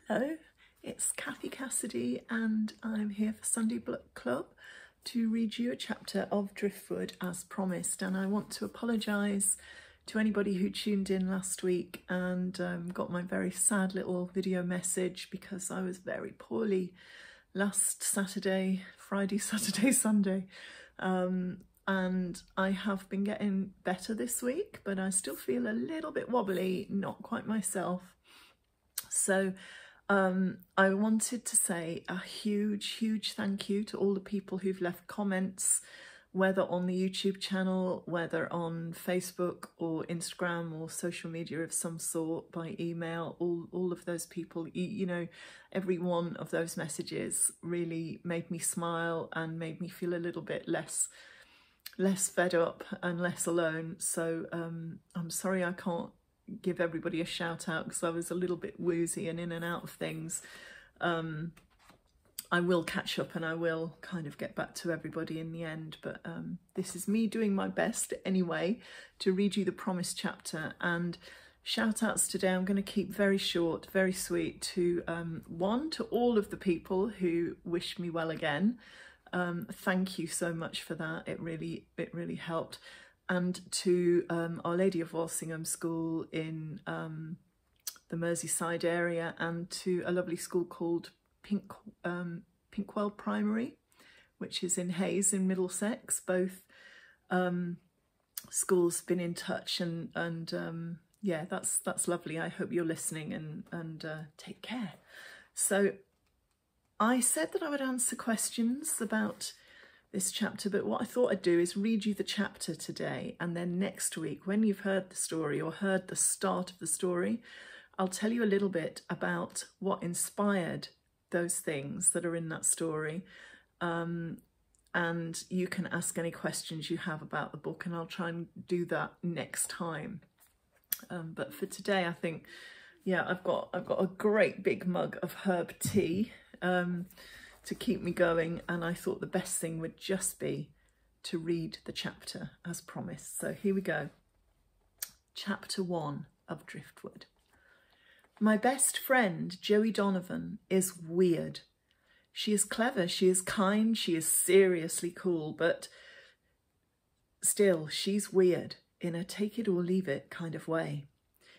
Hello, it's Kathy Cassidy and I'm here for Sunday Book Club to read you a chapter of Driftwood as promised, and I want to apologise to anybody who tuned in last week and got my very sad little video message because I was very poorly last Saturday, Friday, Saturday, Sunday, and I have been getting better this week, but I still feel a little bit wobbly, not quite myself. So I wanted to say a huge thank you to all the people who've left comments, whether on the YouTube channel, whether on Facebook or Instagram or social media of some sort, by email. All of those people, you know, every one of those messages really made me smile and made me feel a little bit less fed up and less alone. So I'm sorry I can't give everybody a shout out because I was a little bit woozy and in and out of things. I will catch up and I will kind of get back to everybody in the end, but this is me doing my best anyway to read you the promised chapter. And shout outs today I'm going to keep very short, very sweet, to one, to all of the people who wished me well again. Thank you so much for that, it really helped. And to Our Lady of Walsingham School in the Merseyside area, and to a lovely school called Pinkwell Primary, which is in Hayes in Middlesex. Both schools been in touch, and yeah, that's lovely. I hope you're listening, and take care. So I said that I would answer questions about this chapter, but what I thought I'd do is read you the chapter today, and then next week, when you've heard the story or heard the start of the story, I'll tell you a little bit about what inspired those things that are in that story, and you can ask any questions you have about the book, and I'll try and do that next time. But for today, I think, yeah, I've got a great big mug of herb tea to keep me going, and I thought the best thing would just be to read the chapter as promised. So here we go. Chapter 1 of Driftwood. My best friend, Joey Donovan, is weird. She is clever, she is kind, she is seriously cool, but still, she's weird in a take it or leave it kind of way.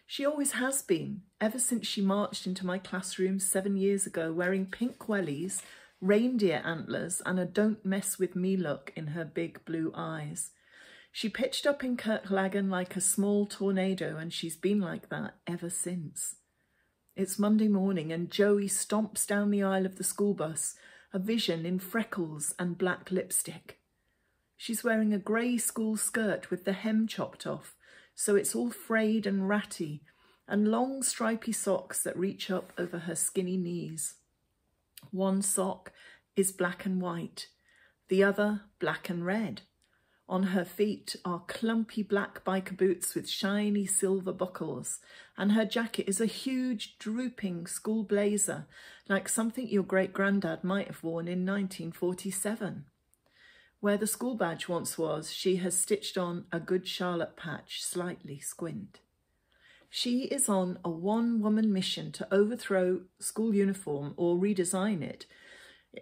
She always has been, ever since she marched into my classroom 7 years ago wearing pink wellies, reindeer antlers, and a don't mess with me look in her big blue eyes. She pitched up in Kirklagan like a small tornado, and she's been like that ever since. It's Monday morning and Joey stomps down the aisle of the school bus, a vision in freckles and black lipstick. She's wearing a grey school skirt with the hem chopped off, so it's all frayed and ratty, and long stripy socks that reach up over her skinny knees. One sock is black and white, the other black and red. On her feet are clumpy black biker boots with shiny silver buckles, and her jacket is a huge drooping school blazer, like something your great-granddad might have worn in 1947. Where the school badge once was, she has stitched on a good Charlotte patch, slightly squint. She is on a one-woman mission to overthrow school uniform or redesign it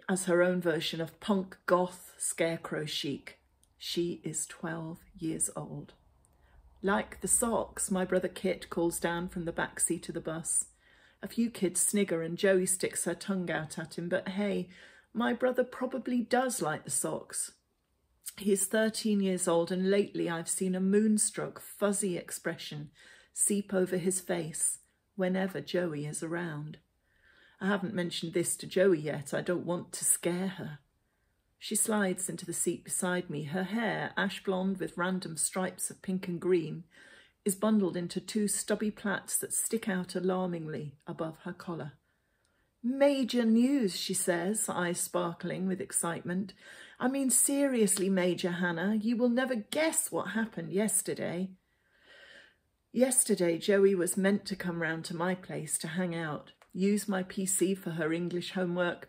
as her own version of punk goth scarecrow chic. She is 12 years old. Like the socks my brother Kit calls down from the back seat of the bus. A few kids snigger and Joey sticks her tongue out at him, but hey, my brother probably does like the socks. He's 13 years old, and lately I've seen a moonstruck, fuzzy expression seep over his face whenever Joey is around. I haven't mentioned this to Joey yet. I don't want to scare her. She slides into the seat beside me. Her hair, ash blonde with random stripes of pink and green, is bundled into two stubby plaits that stick out alarmingly above her collar. Major news, she says, eyes sparkling with excitement. I mean, seriously, Major Hannah, you will never guess what happened yesterday. Yesterday, Joey was meant to come round to my place to hang out, use my PC for her English homework,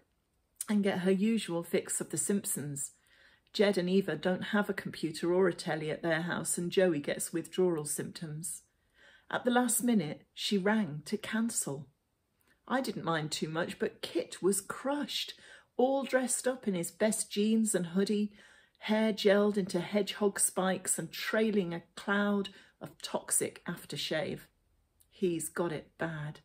and get her usual fix of The Simpsons. Jed and Eva don't have a computer or a telly at their house, and Joey gets withdrawal symptoms. At the last minute, she rang to cancel. I didn't mind too much, but Kit was crushed, all dressed up in his best jeans and hoodie, hair gelled into hedgehog spikes and trailing a cloud of toxic aftershave. He's got it bad.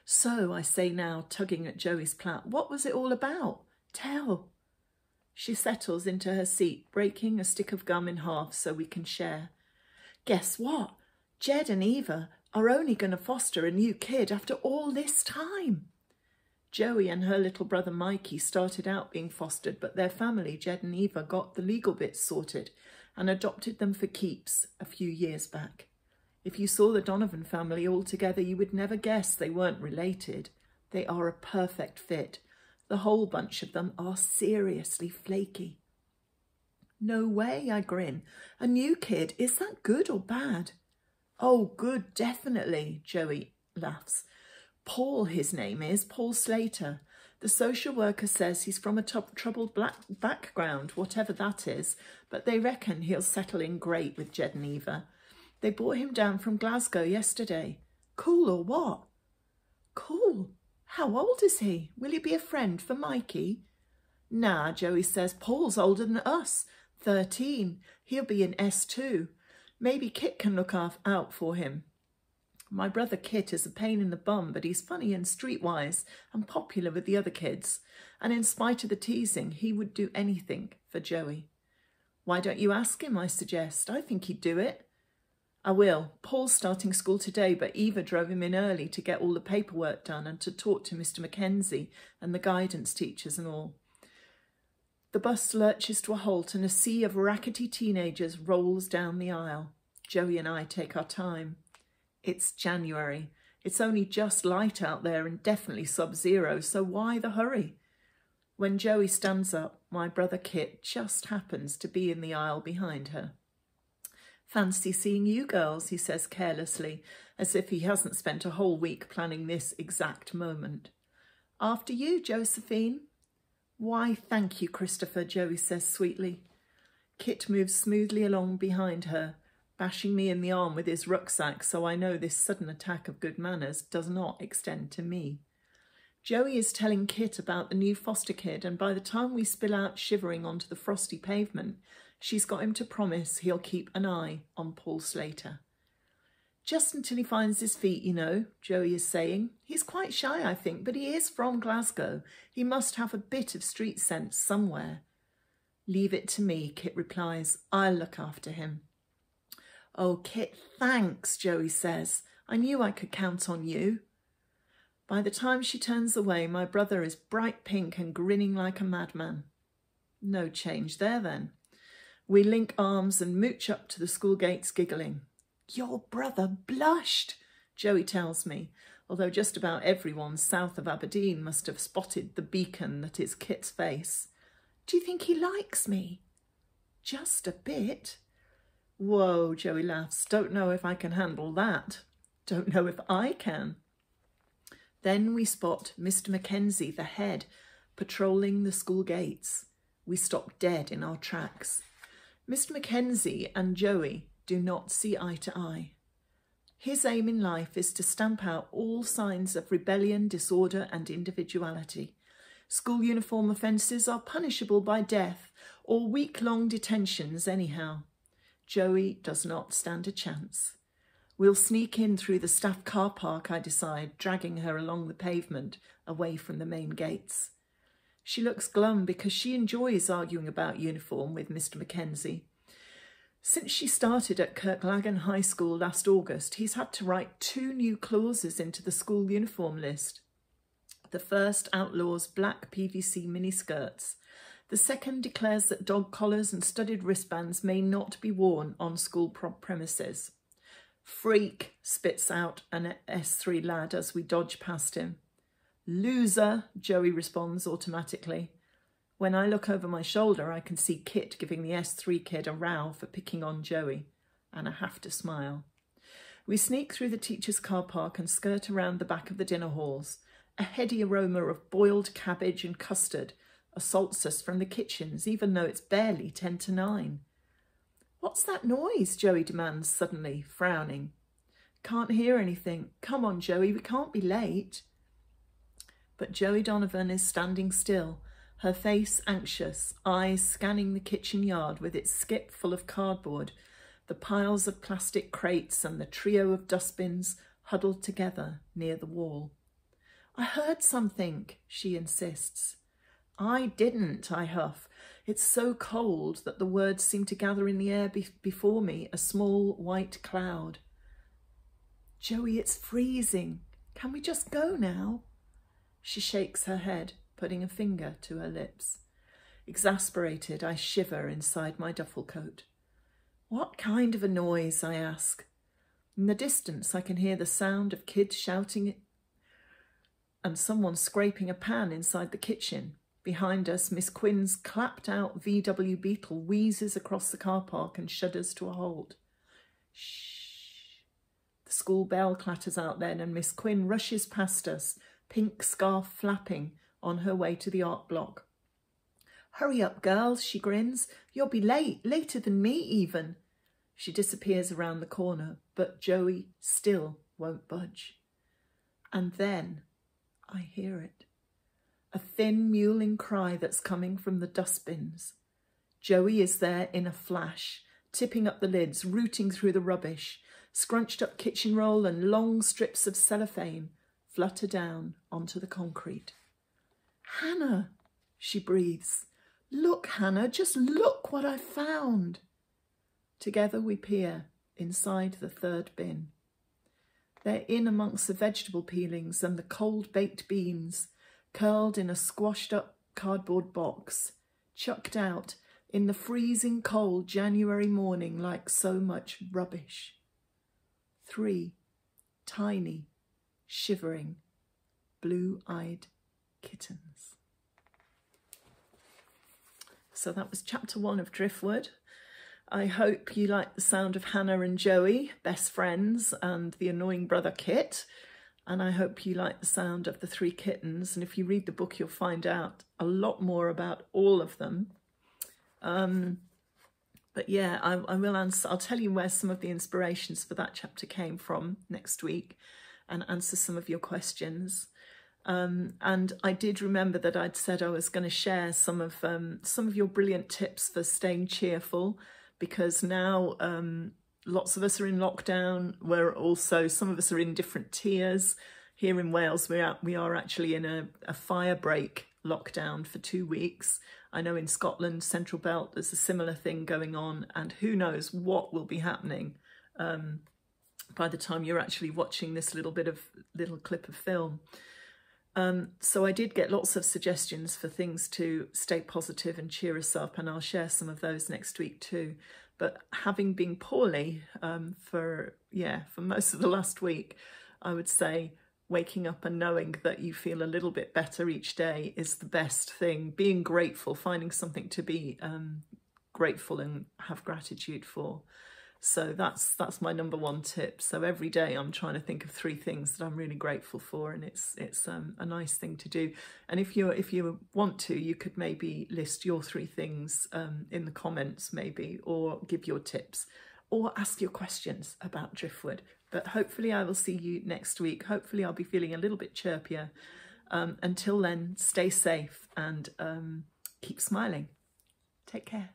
So, I say now, tugging at Joey's plait, what was it all about? Tell. She settles into her seat, breaking a stick of gum in half so we can share. Guess what? Jed and Eva are only going to foster a new kid after all this time. Joey and her little brother Mikey started out being fostered, but their family, Jed and Eva, got the legal bits sorted and adopted them for keeps a few years back. If you saw the Donovan family all together, you would never guess they weren't related. They are a perfect fit. The whole bunch of them are seriously flaky. No way, I grin. A new kid, is that good or bad? Oh, good, definitely, Joey laughs. Paul, his name is, Paul Slater. The social worker says he's from a troubled black background, whatever that is, but they reckon he'll settle in great with Jed and Eva. They brought him down from Glasgow yesterday. Cool or what? Cool. How old is he? Will he be a friend for Mikey? Nah, Joey says, Paul's older than us, 13. He'll be in S2. Maybe Kit can look out for him. My brother Kit is a pain in the bum, but he's funny and streetwise and popular with the other kids. And in spite of the teasing, he would do anything for Joey. Why don't you ask him, I suggest? I think he'd do it. I will. Paul's starting school today, but Eva drove him in early to get all the paperwork done and to talk to Mr. Mackenzie and the guidance teachers and all. The bus lurches to a halt and a sea of rackety teenagers rolls down the aisle. Joey and I take our time. It's January. It's only just light out there and definitely sub-zero, so why the hurry? When Joey stands up, my brother Kit just happens to be in the aisle behind her. Fancy seeing you girls, he says carelessly, as if he hasn't spent a whole week planning this exact moment. After you, Josephine. Why, thank you, Christopher, Joey says sweetly. Kit moves smoothly along behind her, bashing me in the arm with his rucksack, so I know this sudden attack of good manners does not extend to me. Joey is telling Kit about the new foster kid, and by the time we spill out shivering onto the frosty pavement, she's got him to promise he'll keep an eye on Paul Slater. Just until he finds his feet, you know, Joey is saying. He's quite shy, I think, but he is from Glasgow. He must have a bit of street sense somewhere. Leave it to me, Kit replies. I'll look after him. Oh, Kit, thanks, Joey says. I knew I could count on you. By the time she turns away, my brother is bright pink and grinning like a madman. No change there, then. We link arms and mooch up to the school gates giggling. Your brother blushed, Joey tells me, although just about everyone south of Aberdeen must have spotted the beacon that is Kit's face. Do you think he likes me? Just a bit. Whoa, Joey laughs. Don't know if I can handle that. Don't know if I can. Then we spot Mr. Mackenzie, the head, patrolling the school gates. We stop dead in our tracks. Mr. Mackenzie and Joey do not see eye to eye. His aim in life is to stamp out all signs of rebellion, disorder and individuality. School uniform offences are punishable by death or week-long detentions anyhow. Joey does not stand a chance. We'll sneak in through the staff car park, I decide, dragging her along the pavement away from the main gates. She looks glum because she enjoys arguing about uniform with Mr. Mackenzie. Since she started at Kirklagan High School last August, he's had to write 2 new clauses into the school uniform list. The first outlaws black PVC miniskirts. The second declares that dog collars and studded wristbands may not be worn on school premises. Freak, spits out an S3 lad as we dodge past him. Loser, Joey responds automatically. When I look over my shoulder, I can see Kit giving the S3 kid a row for picking on Joey, and I have to smile. We sneak through the teacher's car park and skirt around the back of the dinner halls. A heady aroma of boiled cabbage and custard assaults us from the kitchens, even though it's barely 10 to 9. What's that noise? Joey demands suddenly, frowning. Can't hear anything. Come on, Joey, we can't be late. But Joey Donovan is standing still, her face anxious, eyes scanning the kitchen yard with its skip full of cardboard, the piles of plastic crates and the trio of dustbins huddled together near the wall. I heard something, she insists. I didn't, I huff. It's so cold that the words seem to gather in the air before me, a small white cloud. Joey, it's freezing. Can we just go now? She shakes her head, putting a finger to her lips. Exasperated, I shiver inside my duffel coat. What kind of a noise? I ask. In the distance, I can hear the sound of kids shouting and someone scraping a pan inside the kitchen. Behind us, Miss Quinn's clapped-out VW Beetle wheezes across the car park and shudders to a halt. Shh. The school bell clatters out then, and Miss Quinn rushes past us, pink scarf flapping, on her way to the art block. Hurry up, girls, she grins. You'll be late, later than me even. She disappears around the corner, but Joey still won't budge. And then I hear it. A thin, mewling cry that's coming from the dustbins. Joey is there in a flash, tipping up the lids, rooting through the rubbish. Scrunched up kitchen roll and long strips of cellophane flutter down onto the concrete. Hannah, she breathes. Look, Hannah, just look what I found. Together we peer inside the third bin. They're in amongst the vegetable peelings and the cold baked beans, curled in a squashed up cardboard box, chucked out in the freezing cold January morning like so much rubbish. 3 tiny, shivering, blue-eyed kittens. So that was chapter 1 of Driftwood. I hope you like the sound of Hannah and Joey, best friends, and the annoying brother Kit. And I hope you like the sound of the 3 kittens. And if you read the book, you'll find out a lot more about all of them. But yeah, I will answer. I'll tell you where some of the inspirations for that chapter came from next week and answer some of your questions. And I did remember that I'd said I was going to share some of your brilliant tips for staying cheerful, because now lots of us are in lockdown. Some of us are in different tiers. Here in Wales, we are actually in a fire break lockdown for 2 weeks. I know in Scotland, Central Belt, there's a similar thing going on, and who knows what will be happening by the time you're actually watching this little clip of film. So I did get lots of suggestions for things to stay positive and cheer us up, and I'll share some of those next week too. But having been poorly for most of the last week, I would say waking up and knowing that you feel a little bit better each day is the best thing. Being grateful, finding something to be grateful and have gratitude for. So that's my number 1 tip. So every day I'm trying to think of 3 things that I'm really grateful for, and it's a nice thing to do. And if you want to, you could maybe list your 3 things in the comments maybe, or give your tips, or ask your questions about Driftwood. But hopefully I will see you next week. Hopefully I'll be feeling a little bit chirpier. Until then, stay safe and keep smiling. Take care.